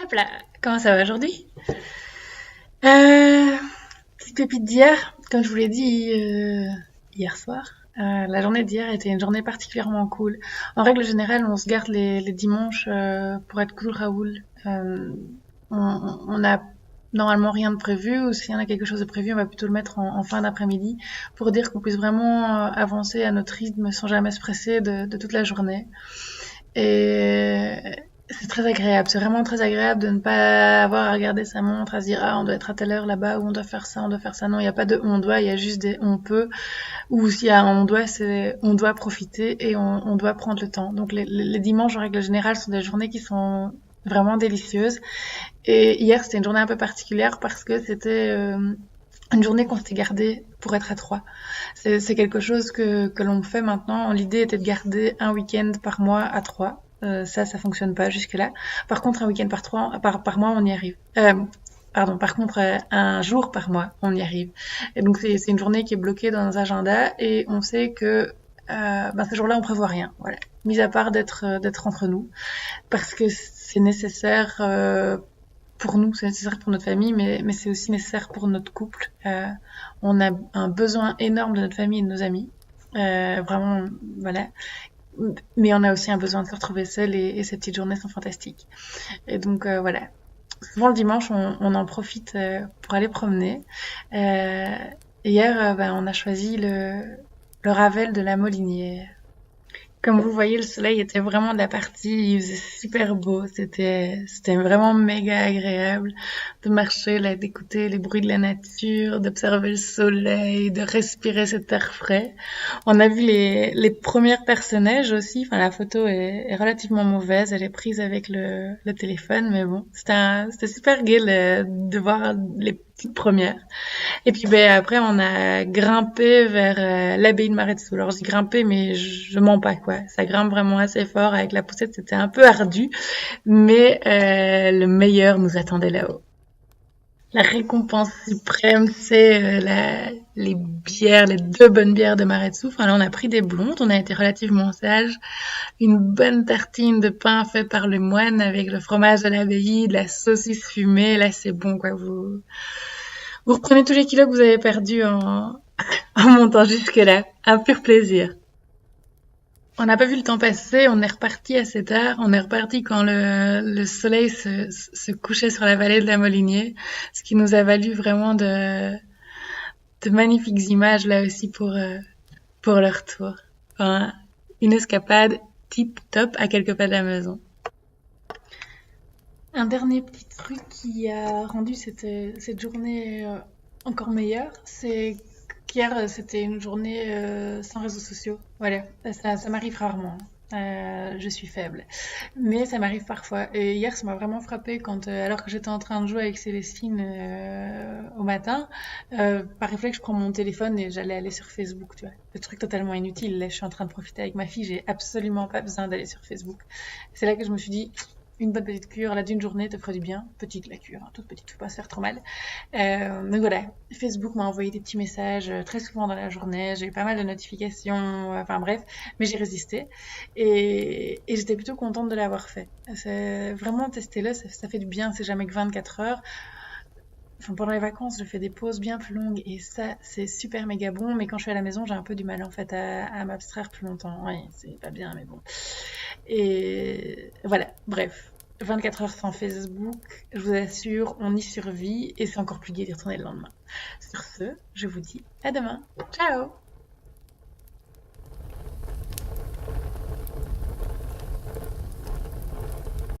Hop là, comment ça va aujourd'hui? Euh, Petite pépite d'hier, comme je vous l'ai dit hier soir. La journée d'hier était une journée particulièrement cool. En règle générale, on se garde les dimanches pour être cool Raoul. On a normalement rien de prévu, ou s'il y en a quelque chose de prévu, on va plutôt le mettre en fin d'après-midi pour dire qu'on puisse vraiment avancer à notre rythme sans jamais se presser de toute la journée. Et c'est très agréable, c'est vraiment très agréable de ne pas avoir à regarder sa montre, à se dire ah on doit être à telle heure là-bas, ou on doit faire ça, on doit faire ça. Non, il n'y a pas de on doit, il y a juste des on peut, ou s'il y a un on doit, c'est on doit profiter et on doit prendre le temps. Donc les dimanches en règle générale sont des journées qui sont vraiment délicieuses. Et hier c'était une journée un peu particulière parce que c'était une journée qu'on s'était gardée pour être à trois. C'est quelque chose que l'on fait maintenant. L'idée était de garder un week-end par mois à trois. Ça fonctionne pas jusque-là. Par contre, un week-end par mois, on y arrive. Pardon, par contre, un jour par mois, on y arrive. Et donc, c'est une journée qui est bloquée dans nos agendas et on sait que ce jour-là, on prévoit rien. Voilà. Mis à part d'être entre nous, parce que c'est nécessaire pour nous, c'est nécessaire pour notre famille, mais c'est aussi nécessaire pour notre couple. On a un besoin énorme de notre famille et de nos amis. Vraiment, voilà. Mais on a aussi un besoin de se retrouver seul et ces petites journées sont fantastiques. Et donc, voilà. Souvent le dimanche, on en profite pour aller promener. Euh, Hier, on a choisi le Ravel de la Molinière. Comme vous voyez, le soleil était vraiment de la partie, il faisait super beau, c'était vraiment méga agréable de marcher là, d'écouter les bruits de la nature, d'observer le soleil, de respirer cet air frais. On a vu les premières personnages aussi, enfin la photo est relativement mauvaise, elle est prise avec le téléphone, mais bon, c'était super gai de voir les petites premières. Et puis après on a grimpé vers l'abbaye de Maretsu. Alors j'ai grimpé mais je mens pas quoi. Ça grimpe vraiment assez fort avec la poussette, c'était un peu ardu, mais le meilleur nous attendait là-haut. La récompense suprême, c'est les bières, les deux bonnes bières de Maretsu. Enfin là on a pris des blondes, on a été relativement sages. Une bonne tartine de pain fait par le moine avec le fromage de l'abbaye, de la saucisse fumée. Là c'est bon quoi. Vous reprenez tous les kilos que vous avez perdus en montant jusque-là. Un pur plaisir. On n'a pas vu le temps passer, on est reparti assez tard. On est reparti quand le soleil se couchait sur la vallée de la Molinier, ce qui nous a valu vraiment de magnifiques images là aussi pour le retour. Enfin, une escapade tip top à quelques pas de la maison. Un dernier petit truc qui a rendu cette journée encore meilleure, c'est qu'hier c'était une journée sans réseaux sociaux. Voilà, ça m'arrive rarement. Je suis faible, mais ça m'arrive parfois. Et hier, ça m'a vraiment frappé quand, alors que j'étais en train de jouer avec Célestine au matin, par réflexe, je prends mon téléphone et j'allais aller sur Facebook, tu vois. Le truc totalement inutile. Là, je suis en train de profiter avec ma fille, j'ai absolument pas besoin d'aller sur Facebook. C'est là que je me suis dit, une bonne petite cure, là, d'une journée, te ferait du bien. Petite la cure, hein, toute petite, faut pas se faire trop mal. Donc voilà, Facebook m'a envoyé des petits messages très souvent dans la journée. J'ai eu pas mal de notifications, enfin bref, mais j'ai résisté. Et j'étais plutôt contente de l'avoir fait. C'est vraiment testez-le, ça fait du bien, c'est jamais que 24 heures. Enfin, pendant les vacances, je fais des pauses bien plus longues et ça, c'est super méga bon. Mais quand je suis à la maison, j'ai un peu du mal en fait à m'abstraire plus longtemps. Oui, c'est pas bien, mais bon. Et voilà, bref. 24 heures sans Facebook, je vous assure, on y survit et c'est encore plus gai d'y retourner le lendemain. Sur ce, je vous dis à demain. Ciao!